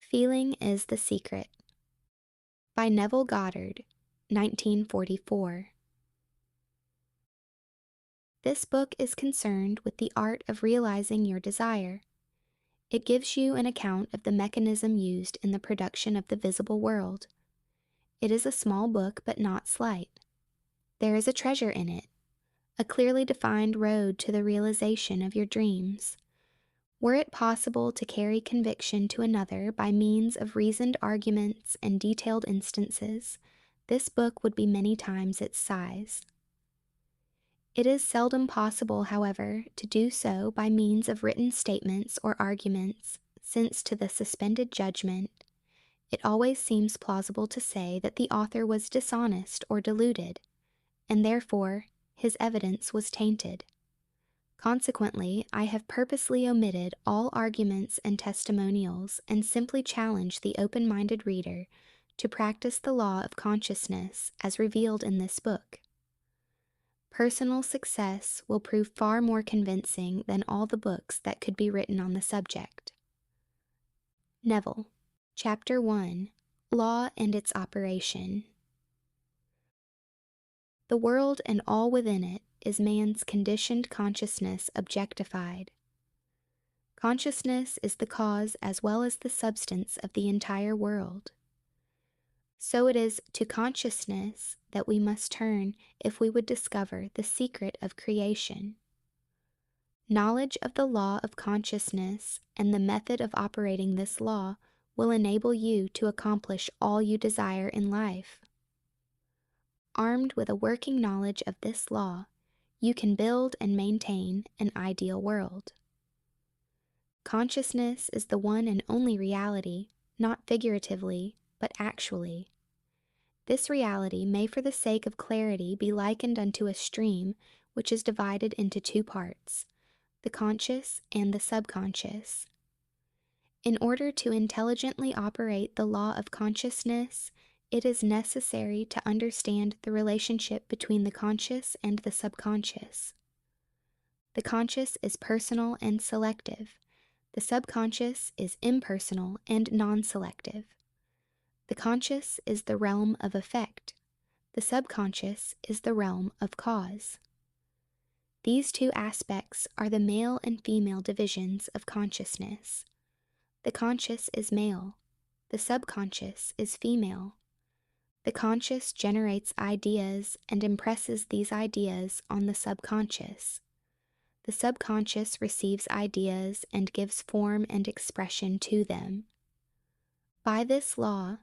Feeling is the Secret by Neville Goddard, 1944. This book is concerned with the art of realizing your desire. It gives you an account of the mechanism used in the production of the visible world. It is a small book, but not slight. There is a treasure in it, a clearly defined road to the realization of your dreams. Were it possible to carry conviction to another by means of reasoned arguments and detailed instances, this book would be many times its size. It is seldom possible, however, to do so by means of written statements or arguments, since to the suspended judgment, it always seems plausible to say that the author was dishonest or deluded, and therefore his evidence was tainted. Consequently, I have purposely omitted all arguments and testimonials and simply challenge the open-minded reader to practice the law of consciousness as revealed in this book. Personal success will prove far more convincing than all the books that could be written on the subject. Neville, Chapter 1, Law and its Operation. The world and all within it is man's conditioned consciousness objectified. Consciousness is the cause as well as the substance of the entire world. So it is to consciousness that we must turn if we would discover the secret of creation. Knowledge of the law of consciousness and the method of operating this law will enable you to accomplish all you desire in life. Armed with a working knowledge of this law, you can build and maintain an ideal world. Consciousness is the one and only reality, not figuratively, but actually. This reality may for the sake of clarity be likened unto a stream which is divided into two parts, the conscious and the subconscious. In order to intelligently operate the law of consciousness, it is necessary to understand the relationship between the conscious and the subconscious. The conscious is personal and selective. The subconscious is impersonal and non-selective. The conscious is the realm of effect. The subconscious is the realm of cause. These two aspects are the male and female divisions of consciousness. The conscious is male. The subconscious is female. The conscious generates ideas and impresses these ideas on the subconscious. The subconscious receives ideas and gives form and expression to them. By this law,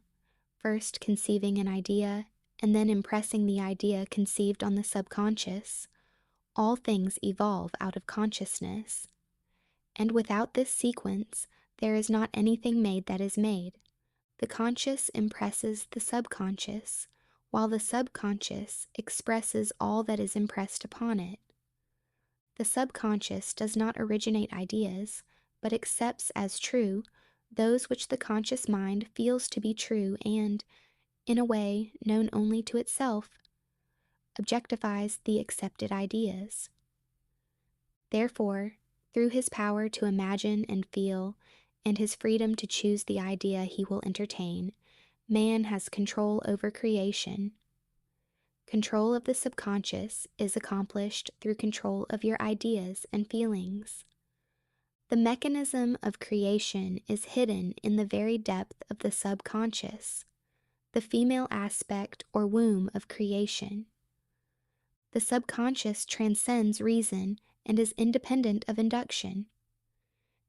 first conceiving an idea and then impressing the idea conceived on the subconscious, all things evolve out of consciousness. And without this sequence, there is not anything made that is made. The conscious impresses the subconscious, while the subconscious expresses all that is impressed upon it. The subconscious does not originate ideas, but accepts as true those which the conscious mind feels to be true and, in a way known only to itself, objectifies the accepted ideas. Therefore, through his power to imagine and feel, and his freedom to choose the idea he will entertain, man has control over creation. Control of the subconscious is accomplished through control of your ideas and feelings. The mechanism of creation is hidden in the very depth of the subconscious, the female aspect or womb of creation. The subconscious transcends reason and is independent of induction.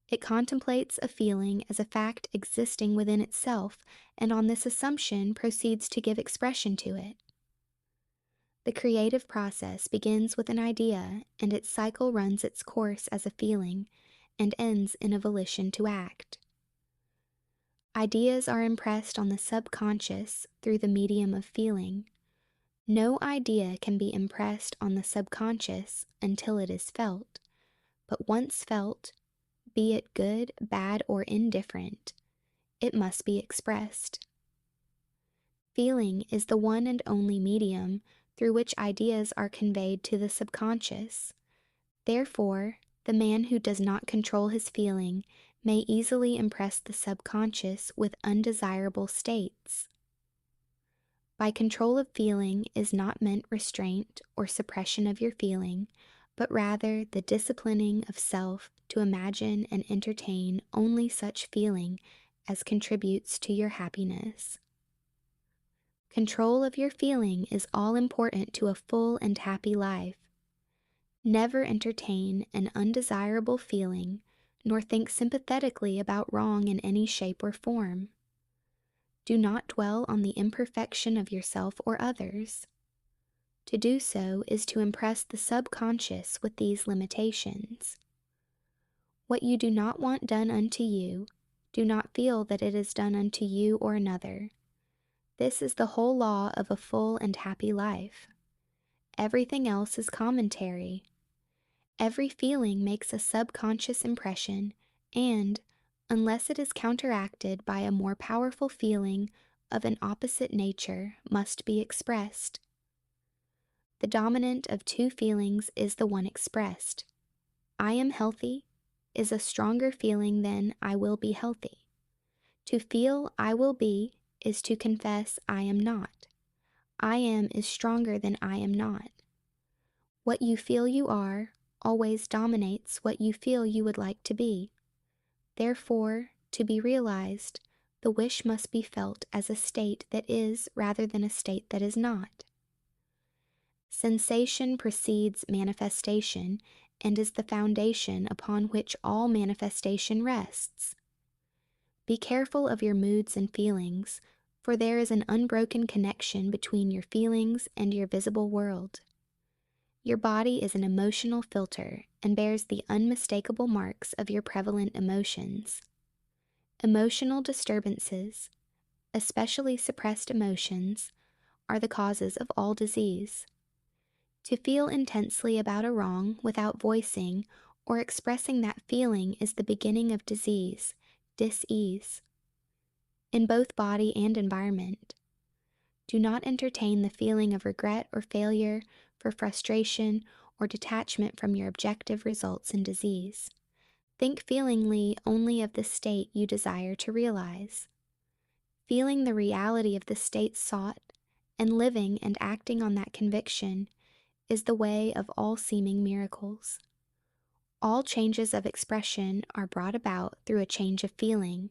It contemplates a feeling as a fact existing within itself, and on this assumption proceeds to give expression to it. The creative process begins with an idea, and its cycle runs its course as a feeling, and ends in a volition to act. Ideas are impressed on the subconscious through the medium of feeling. No idea can be impressed on the subconscious until it is felt, but once felt, be it good, bad, or indifferent, it must be expressed. Feeling is the one and only medium through which ideas are conveyed to the subconscious. Therefore, the man who does not control his feeling may easily impress the subconscious with undesirable states. By control of feeling is not meant restraint or suppression of your feeling, but rather the disciplining of self to imagine and entertain only such feeling as contributes to your happiness. Control of your feeling is all important to a full and happy life. Never entertain an undesirable feeling, nor think sympathetically about wrong in any shape or form. Do not dwell on the imperfection of yourself or others. To do so is to impress the subconscious with these limitations. What you do not want done unto you, do not feel that it is done unto you or another. This is the whole law of a full and happy life. Everything else is commentary. Every feeling makes a subconscious impression, and, unless it is counteracted by a more powerful feeling of an opposite nature, must be expressed. The dominant of two feelings is the one expressed. I am healthy is a stronger feeling than I will be healthy. To feel I will be is to confess I am not. I am is stronger than I am not. What you feel you are always dominates what you feel you would like to be. Therefore, to be realized, the wish must be felt as a state that is rather than a state that is not. Sensation precedes manifestation and is the foundation upon which all manifestation rests. Be careful of your moods and feelings, for there is an unbroken connection between your feelings and your visible world. Your body is an emotional filter and bears the unmistakable marks of your prevalent emotions. Emotional disturbances, especially suppressed emotions, are the causes of all disease. To feel intensely about a wrong without voicing or expressing that feeling is the beginning of disease, dis-ease, in both body and environment. Do not entertain the feeling of regret or failure, for frustration or detachment from your objective results in disease. Think feelingly only of the state you desire to realize. Feeling the reality of the state sought, and living and acting on that conviction, is the way of all seeming miracles. All changes of expression are brought about through a change of feeling.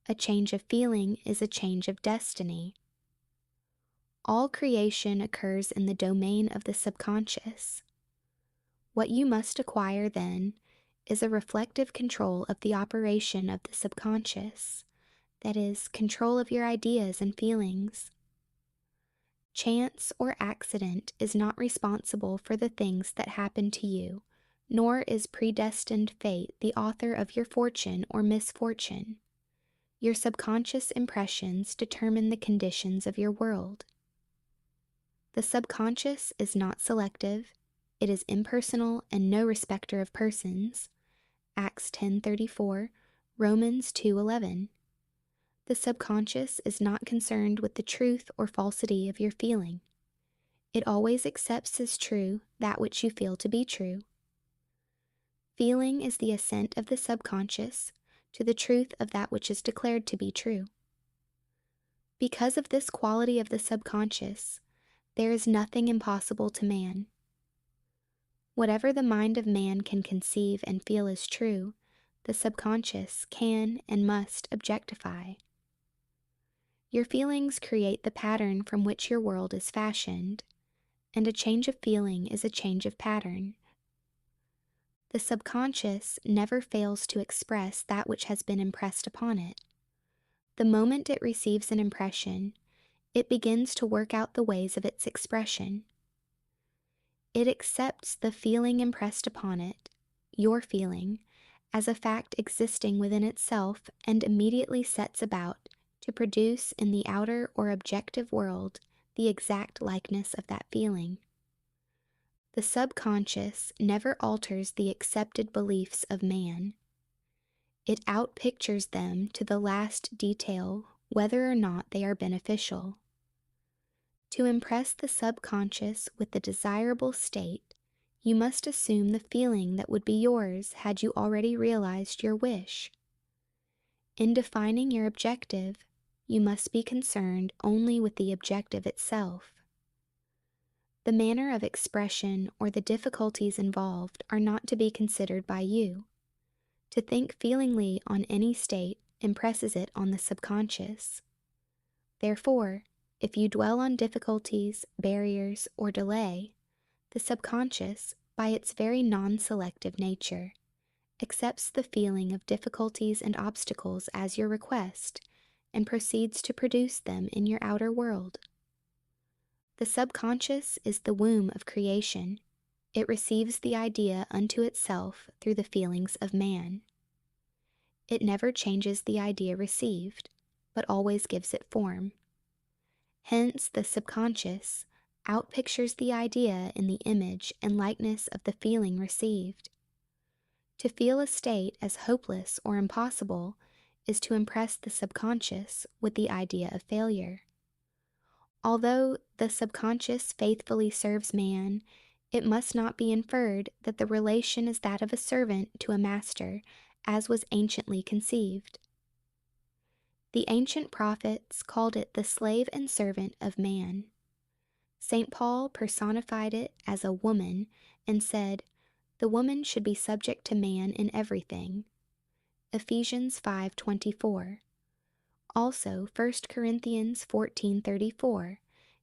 A change of feeling is a change of destiny. All creation occurs in the domain of the subconscious. What you must acquire, then, is a reflective control of the operation of the subconscious, that is, control of your ideas and feelings. Chance or accident is not responsible for the things that happen to you, nor is predestined fate the author of your fortune or misfortune. Your subconscious impressions determine the conditions of your world. The subconscious is not selective, it is impersonal and no respecter of persons. Acts 10:34, Romans 2:11. The subconscious is not concerned with the truth or falsity of your feeling. It always accepts as true that which you feel to be true. Feeling is the assent of the subconscious to the truth of that which is declared to be true. Because of this quality of the subconscious, there is nothing impossible to man. Whatever the mind of man can conceive and feel as true, the subconscious can and must objectify. Your feelings create the pattern from which your world is fashioned, and a change of feeling is a change of pattern. The subconscious never fails to express that which has been impressed upon it. The moment it receives an impression, it begins to work out the ways of its expression. It accepts the feeling impressed upon it, your feeling, as a fact existing within itself, and immediately sets about to produce in the outer or objective world the exact likeness of that feeling. The subconscious never alters the accepted beliefs of man. It outpictures them to the last detail, whether or not they are beneficial. To impress the subconscious with the desirable state, you must assume the feeling that would be yours had you already realized your wish. In defining your objective, you must be concerned only with the objective itself. The manner of expression or the difficulties involved are not to be considered by you. To think feelingly on any state impresses it on the subconscious. Therefore, if you dwell on difficulties, barriers, or delay, the subconscious, by its very non-selective nature, accepts the feeling of difficulties and obstacles as your request and proceeds to produce them in your outer world. The subconscious is the womb of creation. It receives the idea unto itself through the feelings of man. It never changes the idea received, but always gives it form. Hence, the subconscious outpictures the idea in the image and likeness of the feeling received. To feel a state as hopeless or impossible is to impress the subconscious with the idea of failure. Although the subconscious faithfully serves man, it must not be inferred that the relation is that of a servant to a master, as was anciently conceived. The ancient prophets called it the slave and servant of man. St. Paul personified it as a woman and said, "The woman should be subject to man in everything." Ephesians 5:24. Also 1 Corinthians 14:34,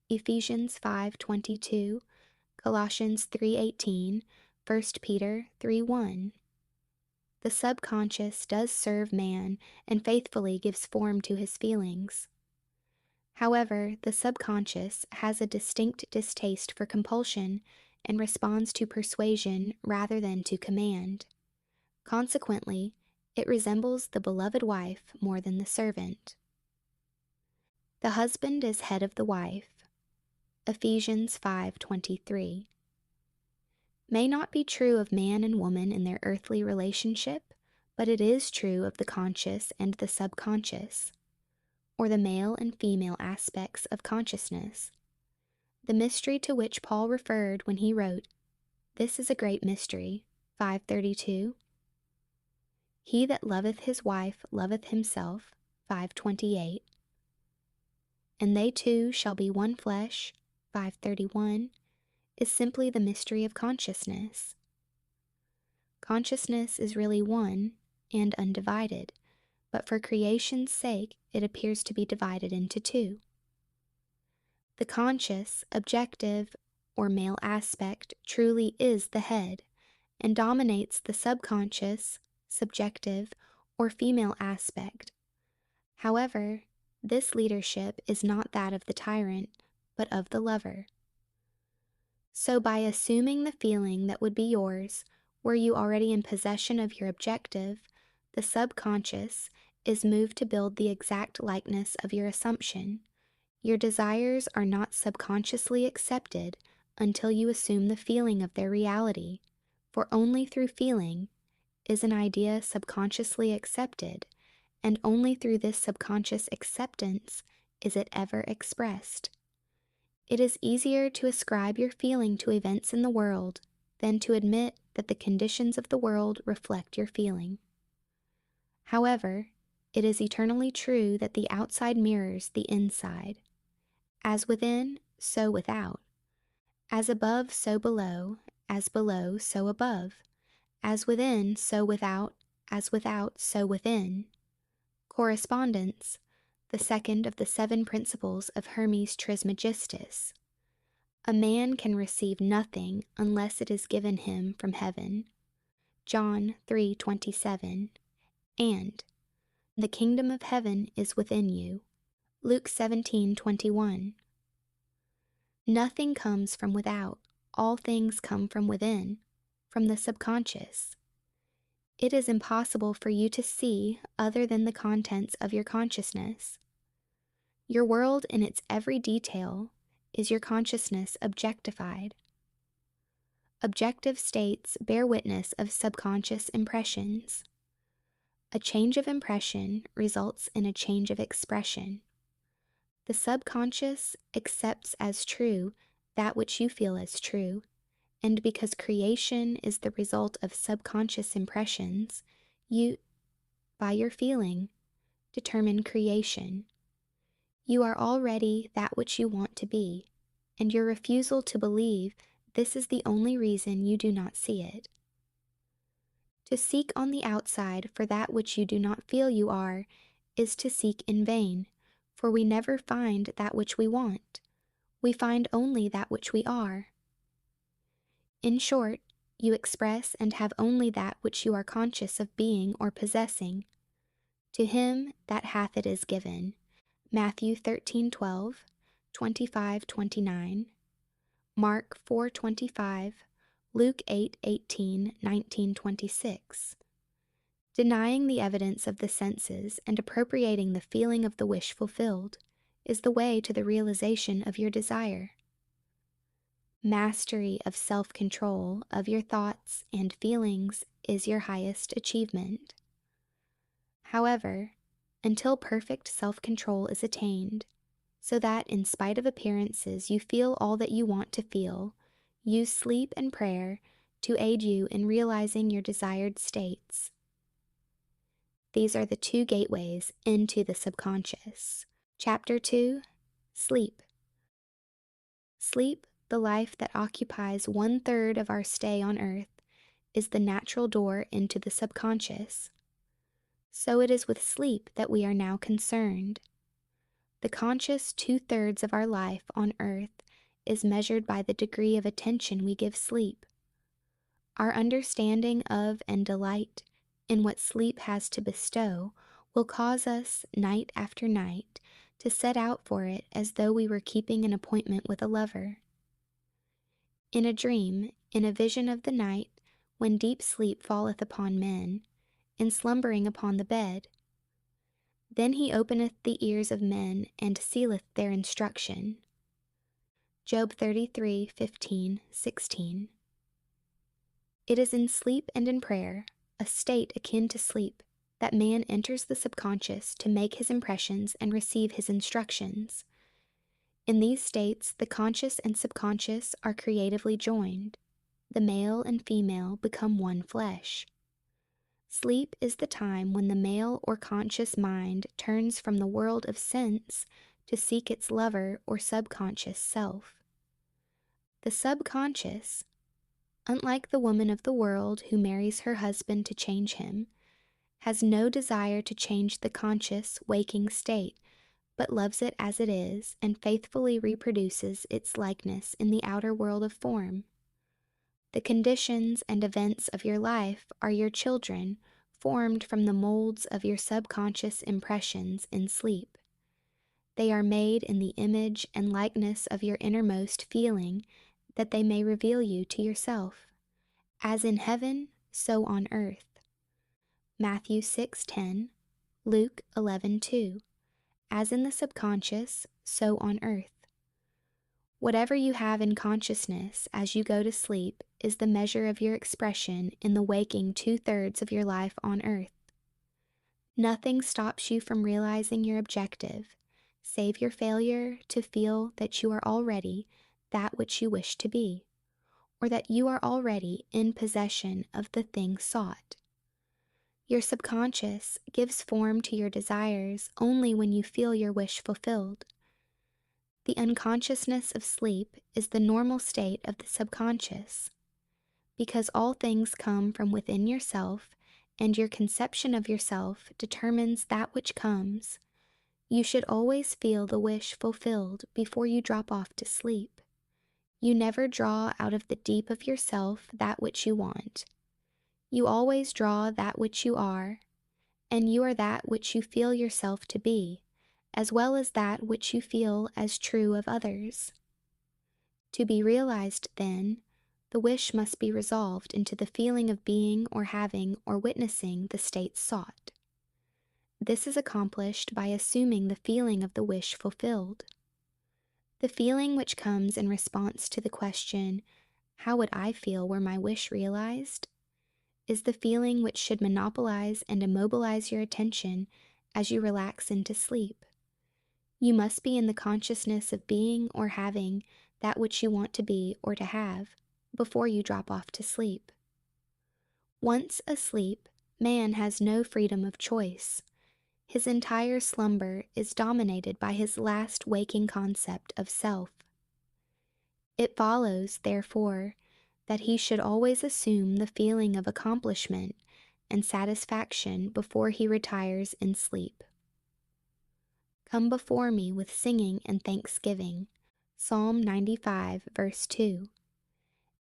Ephesians 5:22, Colossians 3:18, 1 Peter 3:1. The subconscious does serve man and faithfully gives form to his feelings. However, the subconscious has a distinct distaste for compulsion and responds to persuasion rather than to command. Consequently, it resembles the beloved wife more than the servant. The husband is head of the wife. Ephesians 5:23. May not be true of man and woman in their earthly relationship, but it is true of the conscious and the subconscious, or the male and female aspects of consciousness. The mystery to which Paul referred when he wrote, "This is a great mystery," 5:32. "He that loveth his wife loveth himself," 5:28. "And they two shall be one flesh," 5:31, is simply the mystery of consciousness. Consciousness is really one and undivided, but for creation's sake it appears to be divided into two. The conscious, objective, or male aspect truly is the head, and dominates the subconscious, subjective, or female aspect. However, this leadership is not that of the tyrant, but of the lover. So by assuming the feeling that would be yours, were you already in possession of your objective, the subconscious is moved to build the exact likeness of your assumption. Your desires are not subconsciously accepted until you assume the feeling of their reality, for only through feeling is an idea subconsciously accepted, and only through this subconscious acceptance is it ever expressed. It is easier to ascribe your feeling to events in the world than to admit that the conditions of the world reflect your feeling. However, it is eternally true that the outside mirrors the inside. As within, so without. As above, so below. As below, so above. As within, so without. As without, so within. Correspondence, the second of the 7 principles of Hermes Trismegistus. A man can receive nothing unless it is given him from heaven. John 3:27. And the kingdom of heaven is within you. Luke 17:21. Nothing comes from without. All things come from within, from the subconscious. It is impossible for you to see other than the contents of your consciousness. Your world in its every detail is your consciousness objectified. Objective states bear witness of subconscious impressions. A change of impression results in a change of expression. The subconscious accepts as true that which you feel as true, and because creation is the result of subconscious impressions, you, by your feeling, determine creation. You are already that which you want to be, and your refusal to believe this is the only reason you do not see it. To seek on the outside for that which you do not feel you are is to seek in vain, for we never find that which we want. We find only that which we are. In short, you express and have only that which you are conscious of being or possessing. To him that hath it is given. Matthew 13:12, 25:29, Mark 4:25, Luke 8:18, 19:26. Denying the evidence of the senses and appropriating the feeling of the wish fulfilled is the way to the realization of your desire. Mastery of self-control of your thoughts and feelings is your highest achievement. However, until perfect self-control is attained, so that in spite of appearances you feel all that you want to feel, use sleep and prayer to aid you in realizing your desired states. These are the two gateways into the subconscious. Chapter 2: Sleep. Sleep, the life that occupies 1/3 of our stay on earth, is the natural door into the subconscious. So it is with sleep that we are now concerned. The conscious 2/3 of our life on earth is measured by the degree of attention we give sleep. Our understanding of and delight in what sleep has to bestow will cause us, night after night, to set out for it as though we were keeping an appointment with a lover. In a dream, in a vision of the night, when deep sleep falleth upon men, in slumbering upon the bed, then he openeth the ears of men and sealeth their instruction. Job 33:15, 16. It is in sleep and in prayer, a state akin to sleep, that man enters the subconscious to make his impressions and receive his instructions. In these states, the conscious and subconscious are creatively joined. The male and female become one flesh. Sleep is the time when the male or conscious mind turns from the world of sense to seek its lover or subconscious self. The subconscious, unlike the woman of the world who marries her husband to change him, has no desire to change the conscious, waking state, but loves it as it is and faithfully reproduces its likeness in the outer world of form. The conditions and events of your life are your children, formed from the molds of your subconscious impressions in sleep. They are made in the image and likeness of your innermost feeling, that they may reveal you to yourself. As in heaven, so on earth. Matthew 6:10, Luke 11:2. As in the subconscious, so on earth. Whatever you have in consciousness as you go to sleep is the measure of your expression in the waking 2/3 of your life on earth. Nothing stops you from realizing your objective, save your failure to feel that you are already that which you wish to be, or that you are already in possession of the thing sought. Your subconscious gives form to your desires only when you feel your wish fulfilled. The unconsciousness of sleep is the normal state of the subconscious. Because all things come from within yourself, and your conception of yourself determines that which comes, you should always feel the wish fulfilled before you drop off to sleep. You never draw out of the deep of yourself that which you want. You always draw that which you are, and you are that which you feel yourself to be, as well as that which you feel as true of others. To be realized, then, the wish must be resolved into the feeling of being or having or witnessing the state sought. This is accomplished by assuming the feeling of the wish fulfilled. The feeling which comes in response to the question, "How would I feel were my wish realized?" is the feeling which should monopolize and immobilize your attention as you relax into sleep. You must be in the consciousness of being or having that which you want to be or to have before you drop off to sleep. Once asleep, man has no freedom of choice. His entire slumber is dominated by his last waking concept of self. It follows, therefore, that he should always assume the feeling of accomplishment and satisfaction before he retires in sleep. Come before me with singing and thanksgiving. Psalm 95, verse 2.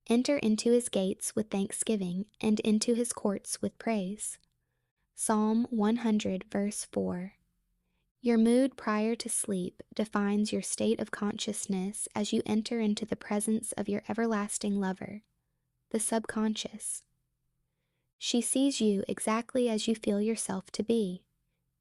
Enter into his gates with thanksgiving and into his courts with praise. Psalm 100, verse 4. Your mood prior to sleep defines your state of consciousness as you enter into the presence of your everlasting lover, the subconscious. She sees you exactly as you feel yourself to be.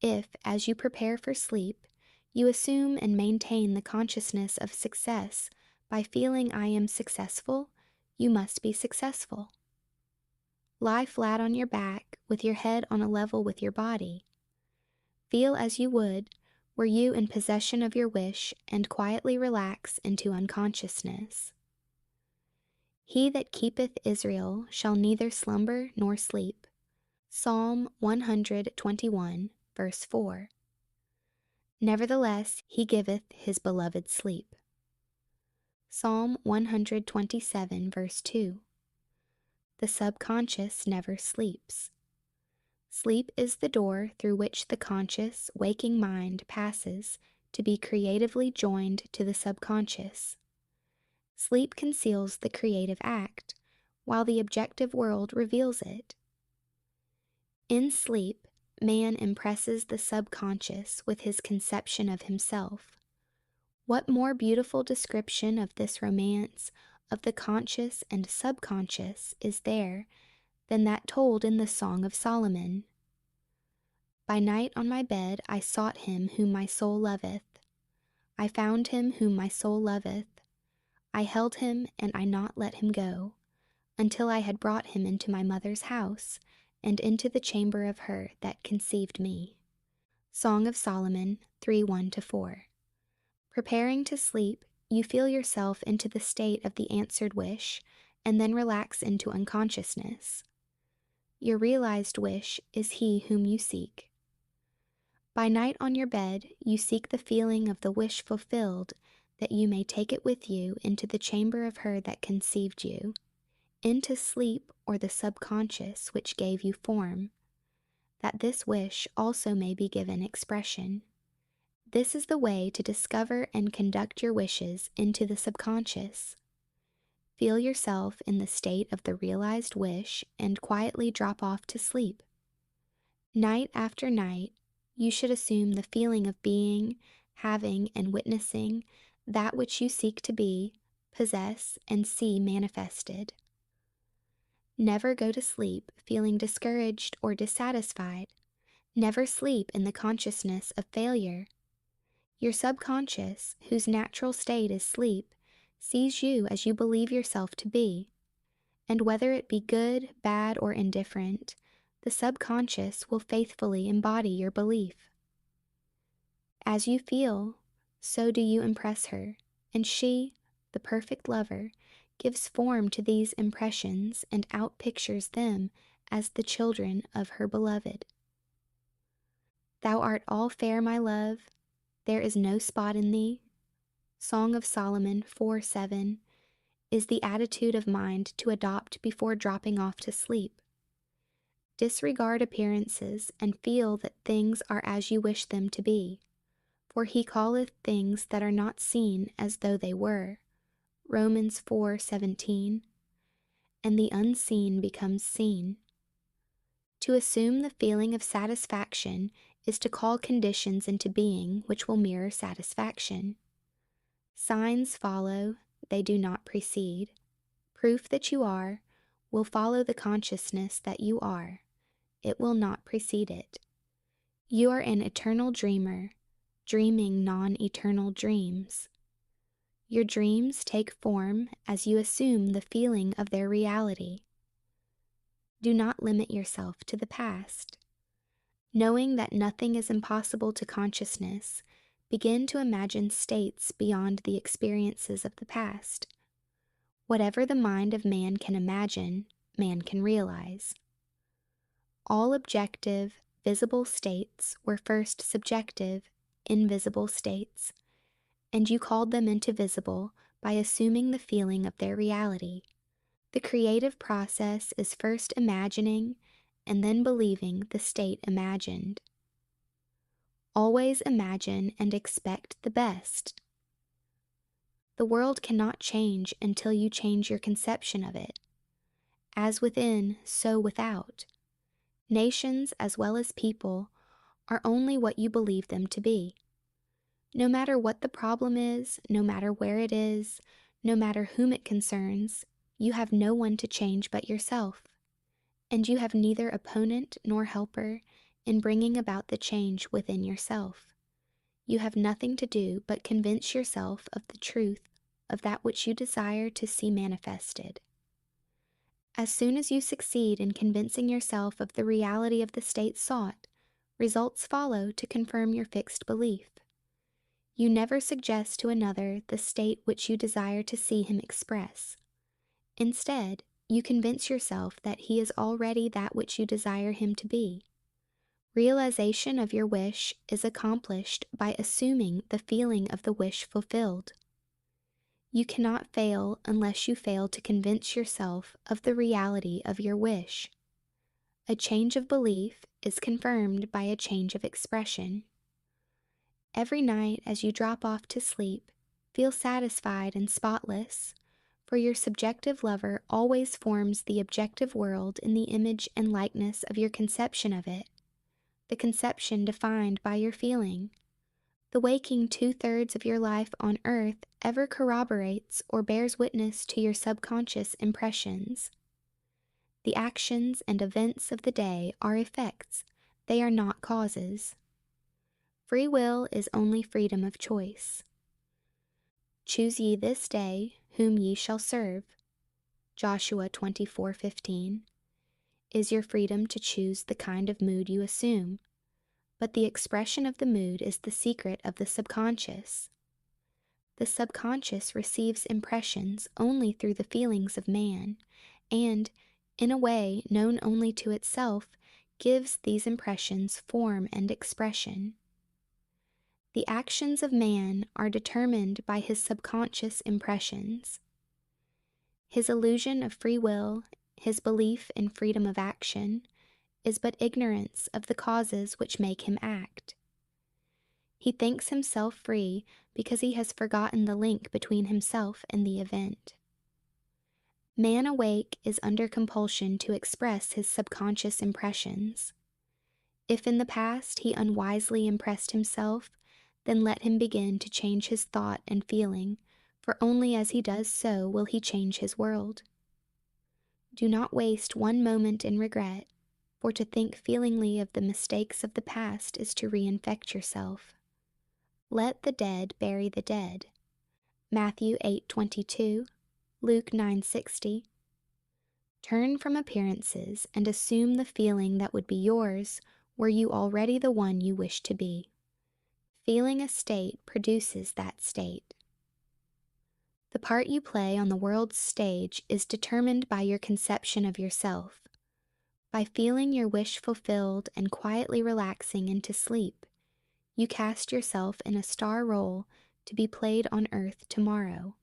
If, as you prepare for sleep, you assume and maintain the consciousness of success by feeling I am successful, you must be successful. Lie flat on your back with your head on a level with your body. Feel as you would were you in possession of your wish and quietly relax into unconsciousness. He that keepeth Israel shall neither slumber nor sleep. Psalm 121, verse 4. Nevertheless, he giveth his beloved sleep. Psalm 127, verse 2. The subconscious never sleeps. Sleep is the door through which the conscious, waking mind passes to be creatively joined to the subconscious. Sleep conceals the creative act, while the objective world reveals it. In sleep, man impresses the subconscious with his conception of himself. What more beautiful description of this romance of the conscious and subconscious is there than that told in the Song of Solomon? By night on my bed I sought him whom my soul loveth. I found him whom my soul loveth. I held him and I not let him go, until I had brought him into my mother's house, and into the chamber of her that conceived me. Song of Solomon 3:1-4. Preparing to sleep, you feel yourself into the state of the answered wish, and then relax into unconsciousness. Your realized wish is he whom you seek. By night on your bed, you seek the feeling of the wish fulfilled, that you may take it with you into the chamber of her that conceived you, into sleep or the subconscious which gave you form, that this wish also may be given expression. This is the way to discover and conduct your wishes into the subconscious. Feel yourself in the state of the realized wish and quietly drop off to sleep. Night after night, you should assume the feeling of being, having, and witnessing that which you seek to be, possess, and see manifested. Never go to sleep feeling discouraged or dissatisfied. Never sleep in the consciousness of failure. Your subconscious, whose natural state is sleep, sees you as you believe yourself to be, and whether it be good, bad, or indifferent, the subconscious will faithfully embody your belief. As you feel, so do you impress her, and she, the perfect lover, gives form to these impressions and outpictures them as the children of her beloved. Thou art all fair, my love, there is no spot in thee. Song of Solomon 4:7 is the attitude of mind to adopt before dropping off to sleep. Disregard appearances and feel that things are as you wish them to be, for he calleth things that are not seen as though they were. Romans 4:17, and the unseen becomes seen. To assume the feeling of satisfaction is to call conditions into being which will mirror satisfaction. Signs follow, they do not precede. Proof that you are will follow the consciousness that you are. It will not precede it. You are an eternal dreamer, dreaming non-eternal dreams. Your dreams take form as you assume the feeling of their reality. Do not limit yourself to the past. Knowing that nothing is impossible to consciousness, begin to imagine states beyond the experiences of the past. Whatever the mind of man can imagine, man can realize. All objective, visible states were first subjective, invisible states, and you called them into visible by assuming the feeling of their reality. The creative process is first imagining and then believing the state imagined. Always imagine and expect the best. The world cannot change until you change your conception of it. As within, so without. Nations, as well as people, are only what you believe them to be. No matter what the problem is, no matter where it is, no matter whom it concerns, you have no one to change but yourself, and you have neither opponent nor helper in bringing about the change within yourself. You have nothing to do but convince yourself of the truth of that which you desire to see manifested. As soon as you succeed in convincing yourself of the reality of the state sought, results follow to confirm your fixed belief. You never suggest to another the state which you desire to see him express. Instead, you convince yourself that he is already that which you desire him to be. Realization of your wish is accomplished by assuming the feeling of the wish fulfilled. You cannot fail unless you fail to convince yourself of the reality of your wish. A change of belief is confirmed by a change of expression. Every night as you drop off to sleep, feel satisfied and spotless, for your subjective lover always forms the objective world in the image and likeness of your conception of it, the conception defined by your feeling. The waking 2/3 of your life on earth ever corroborates or bears witness to your subconscious impressions. The actions and events of the day are effects, they are not causes. Free will is only freedom of choice. Choose ye this day whom ye shall serve. Joshua 24:15 is your freedom to choose the kind of mood you assume, but the expression of the mood is the secret of the subconscious. The subconscious receives impressions only through the feelings of man, and, in a way known only to itself, gives these impressions form and expression. The actions of man are determined by his subconscious impressions. His illusion of free will, his belief in freedom of action, is but ignorance of the causes which make him act. He thinks himself free because he has forgotten the link between himself and the event. Man awake is under compulsion to express his subconscious impressions. If in the past he unwisely impressed himself, then let him begin to change his thought and feeling, for only as he does so will he change his world. Do not waste one moment in regret, for to think feelingly of the mistakes of the past is to reinfect yourself. Let the dead bury the dead. Matthew 8:22, Luke 9:60. Turn from appearances and assume the feeling that would be yours were you already the one you wish to be. Feeling a state produces that state. The part you play on the world's stage is determined by your conception of yourself. By feeling your wish fulfilled and quietly relaxing into sleep, you cast yourself in a star role to be played on earth tomorrow,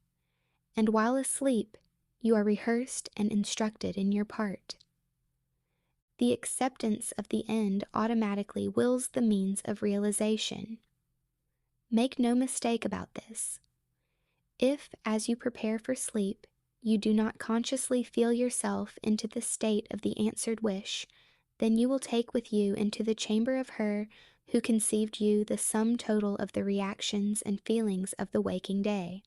and while asleep, you are rehearsed and instructed in your part. The acceptance of the end automatically wills the means of realization. Make no mistake about this. If, as you prepare for sleep, you do not consciously feel yourself into the state of the answered wish, then you will take with you into the chamber of her who conceived you the sum total of the reactions and feelings of the waking day.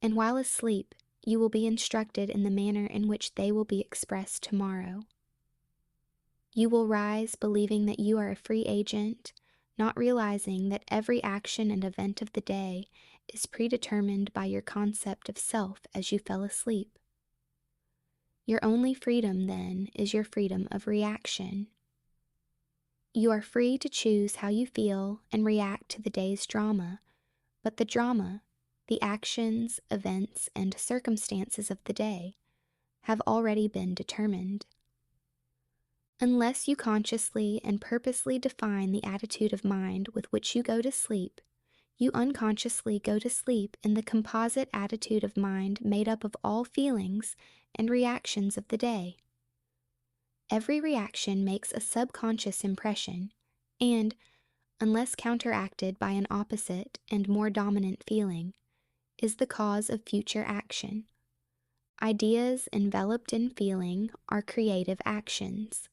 And while asleep, you will be instructed in the manner in which they will be expressed tomorrow. You will rise believing that you are a free agent, not realizing that every action and event of the day is predetermined by your concept of self as you fell asleep. Your only freedom, then, is your freedom of reaction. You are free to choose how you feel and react to the day's drama, but the drama, the actions, events, and circumstances of the day, have already been determined. Unless you consciously and purposely define the attitude of mind with which you go to sleep, you unconsciously go to sleep in the composite attitude of mind made up of all feelings and reactions of the day. Every reaction makes a subconscious impression, and, unless counteracted by an opposite and more dominant feeling, is the cause of future action. Ideas enveloped in feeling are creative actions.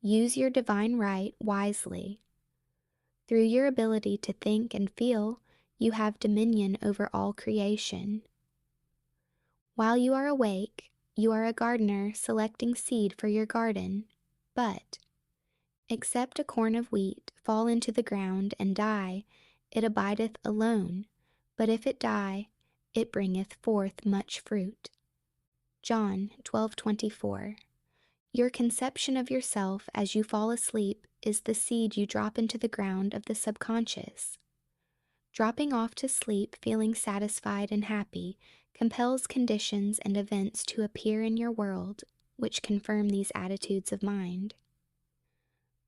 Use your divine right wisely. Through your ability to think and feel, you have dominion over all creation. While you are awake, you are a gardener selecting seed for your garden, but, except a corn of wheat fall into the ground and die, it abideth alone, but if it die, it bringeth forth much fruit. John 12:24. Your conception of yourself as you fall asleep is the seed you drop into the ground of the subconscious. Dropping off to sleep feeling satisfied and happy compels conditions and events to appear in your world, which confirm these attitudes of mind.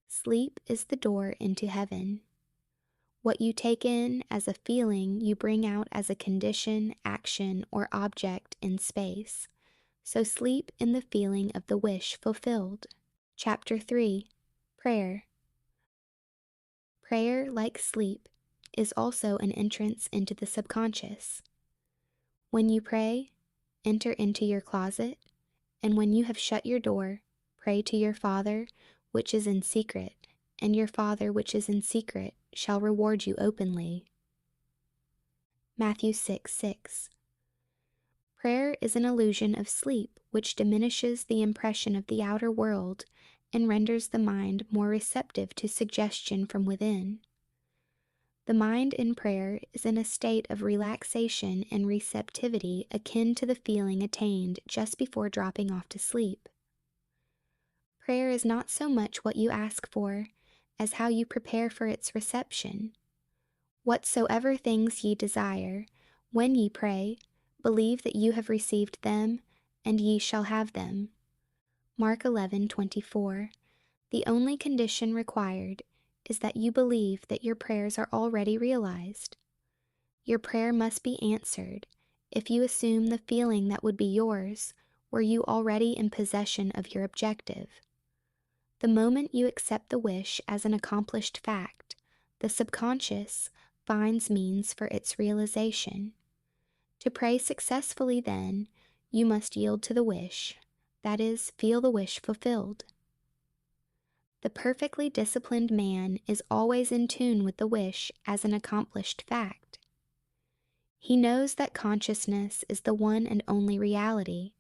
Sleep is the door into heaven. What you take in as a feeling, you bring out as a condition, action, or object in space. So sleep in the feeling of the wish fulfilled. Chapter 3. Prayer. Prayer, like sleep, is also an entrance into the subconscious. When you pray, enter into your closet, and when you have shut your door, pray to your Father, which is in secret, and your Father which is in secret shall reward you openly. Matthew 6:6. Prayer is an illusion of sleep which diminishes the impression of the outer world and renders the mind more receptive to suggestion from within. The mind in prayer is in a state of relaxation and receptivity akin to the feeling attained just before dropping off to sleep. Prayer is not so much what you ask for as how you prepare for its reception. Whatsoever things ye desire, when ye pray, believe that you have received them, and ye shall have them. Mark 11:24. The only condition required is that you believe that your prayers are already realized. Your prayer must be answered if you assume the feeling that would be yours were you already in possession of your objective. The moment you accept the wish as an accomplished fact, the subconscious finds means for its realization. To pray successfully, then, you must yield to the wish, that is, feel the wish fulfilled. The perfectly disciplined man is always in tune with the wish as an accomplished fact. He knows that consciousness is the one and only reality,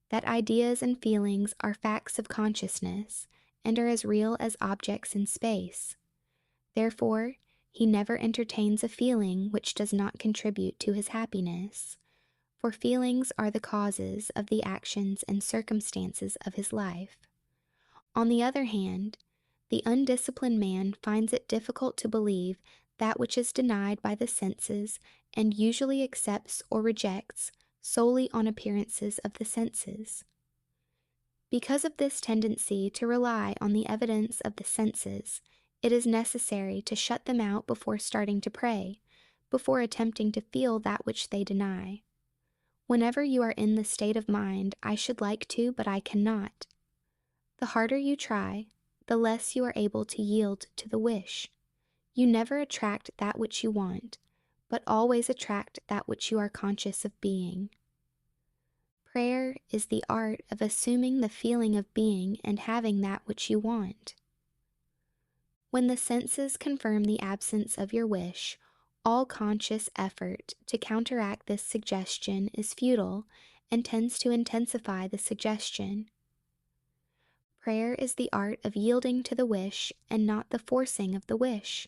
that ideas and feelings are facts of consciousness and are as real as objects in space. Therefore, he never entertains a feeling which does not contribute to his happiness, for feelings are the causes of the actions and circumstances of his life. On the other hand, the undisciplined man finds it difficult to believe that which is denied by the senses and usually accepts or rejects solely on appearances of the senses. Because of this tendency to rely on the evidence of the senses, it is necessary to shut them out before starting to pray, before attempting to feel that which they deny. Whenever you are in the state of mind, I should like to, but I cannot. The harder you try, the less you are able to yield to the wish. You never attract that which you want, but always attract that which you are conscious of being. Prayer is the art of assuming the feeling of being and having that which you want. When the senses confirm the absence of your wish, all conscious effort to counteract this suggestion is futile and tends to intensify the suggestion. Prayer is the art of yielding to the wish and not the forcing of the wish.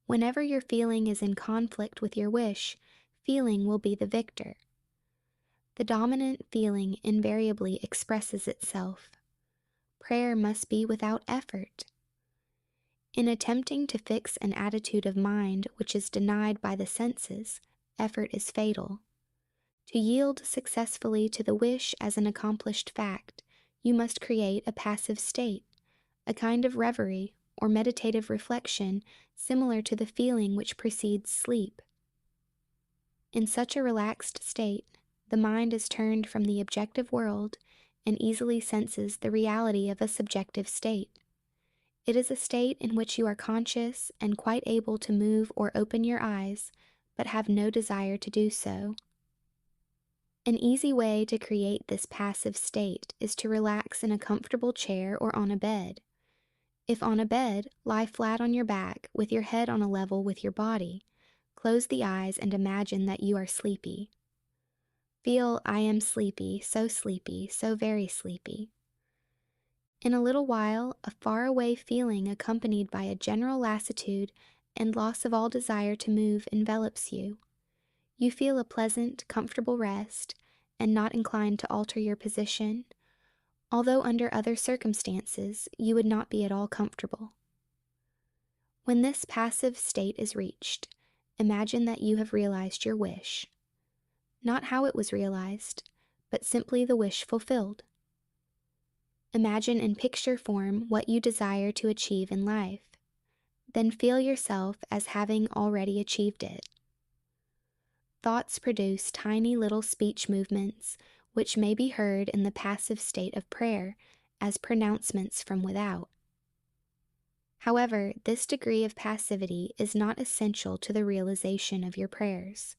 Whenever your feeling is in conflict with your wish, feeling will be the victor. The dominant feeling invariably expresses itself. Prayer must be without effort. In attempting to fix an attitude of mind which is denied by the senses, effort is fatal. To yield successfully to the wish as an accomplished fact, you must create a passive state, a kind of reverie or meditative reflection similar to the feeling which precedes sleep. In such a relaxed state, the mind is turned from the objective world and easily senses the reality of a subjective state. It is a state in which you are conscious and quite able to move or open your eyes, but have no desire to do so. An easy way to create this passive state is to relax in a comfortable chair or on a bed. If on a bed, lie flat on your back with your head on a level with your body. Close the eyes and imagine that you are sleepy. Feel, I am sleepy, so very sleepy. In a little while, a far-away feeling accompanied by a general lassitude and loss of all desire to move envelops you. You feel a pleasant, comfortable rest, and not inclined to alter your position, although under other circumstances you would not be at all comfortable. When this passive state is reached, imagine that you have realized your wish. Not how it was realized, but simply the wish fulfilled. Imagine in picture form what you desire to achieve in life. Then feel yourself as having already achieved it. Thoughts produce tiny little speech movements which may be heard in the passive state of prayer as pronouncements from without. However, this degree of passivity is not essential to the realization of your prayers.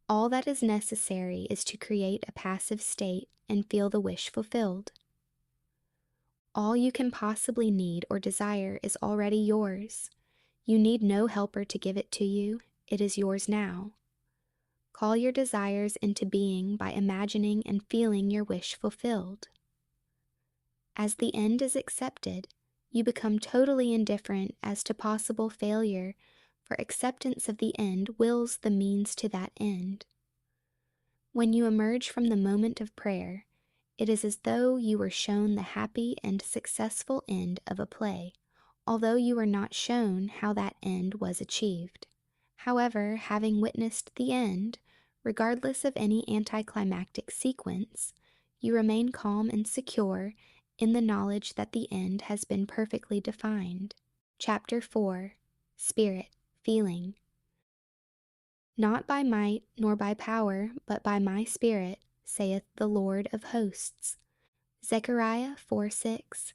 All that is necessary is to create a passive state and feel the wish fulfilled. All you can possibly need or desire is already yours. You need no helper to give it to you. It is yours now. Call your desires into being by imagining and feeling your wish fulfilled. As the end is accepted, you become totally indifferent as to possible failure, for acceptance of the end wills the means to that end. When you emerge from the moment of prayer, it is as though you were shown the happy and successful end of a play, although you were not shown how that end was achieved. However, having witnessed the end, regardless of any anticlimactic sequence, you remain calm and secure in the knowledge that the end has been perfectly defined. Chapter 4. Spirit, Feeling. Not by might nor by power, but by my Spirit, saith the Lord of hosts. Zechariah 4:6.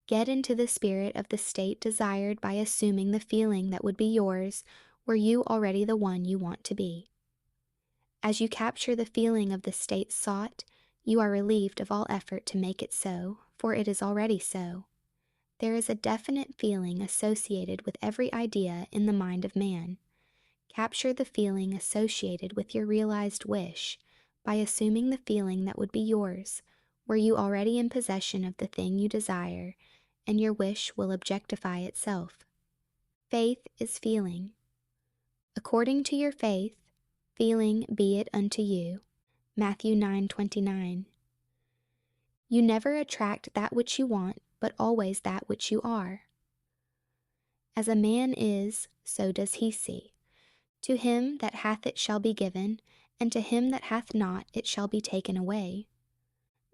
Get into the spirit of the state desired by assuming the feeling that would be yours were you already the one you want to be. As you capture the feeling of the state sought, you are relieved of all effort to make it so, for it is already so. There is a definite feeling associated with every idea in the mind of man. Capture the feeling associated with your realized wish by assuming the feeling that would be yours, were you already in possession of the thing you desire, and your wish will objectify itself. Faith is feeling. According to your faith, feeling be it unto you. Matthew 9:29. You never attract that which you want, but always that which you are. As a man is, so does he see. To him that hath it shall be given, and to him that hath not it shall be taken away.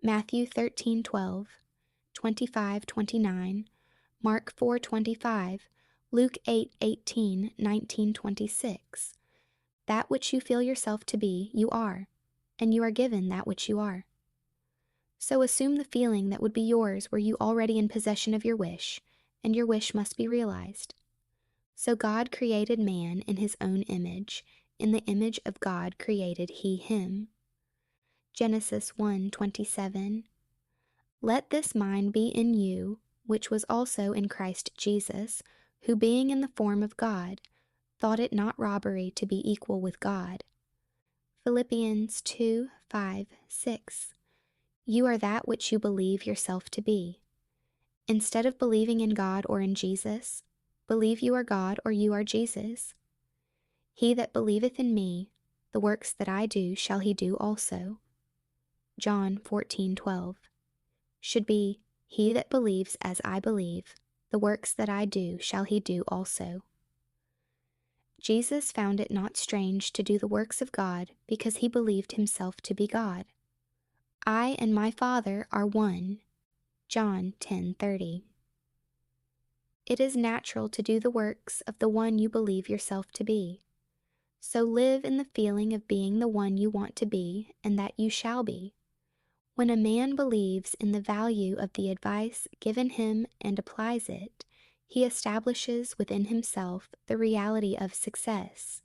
Matthew 13:12, 25:29, Mark 4:25, Luke 8:18, 19:26. That which you feel yourself to be, you are, and you are given that which you are. So assume the feeling that would be yours were you already in possession of your wish, and your wish must be realized. So God created man in his own image. In the image of God created he him. Genesis 1:27. Let this mind be in you, which was also in Christ Jesus, who being in the form of God, thought it not robbery to be equal with God. Philippians 2:5, 6. You are that which you believe yourself to be. Instead of believing in God or in Jesus, believe you are God or you are Jesus. He that believeth in me, the works that I do shall he do also. John 14:12. Should be, he that believes as I believe, the works that I do shall he do also. Jesus found it not strange to do the works of God because he believed himself to be God. I and my Father are one. John 10:30. It is natural to do the works of the one you believe yourself to be. So live in the feeling of being the one you want to be and that you shall be. When a man believes in the value of the advice given him and applies it, he establishes within himself the reality of success.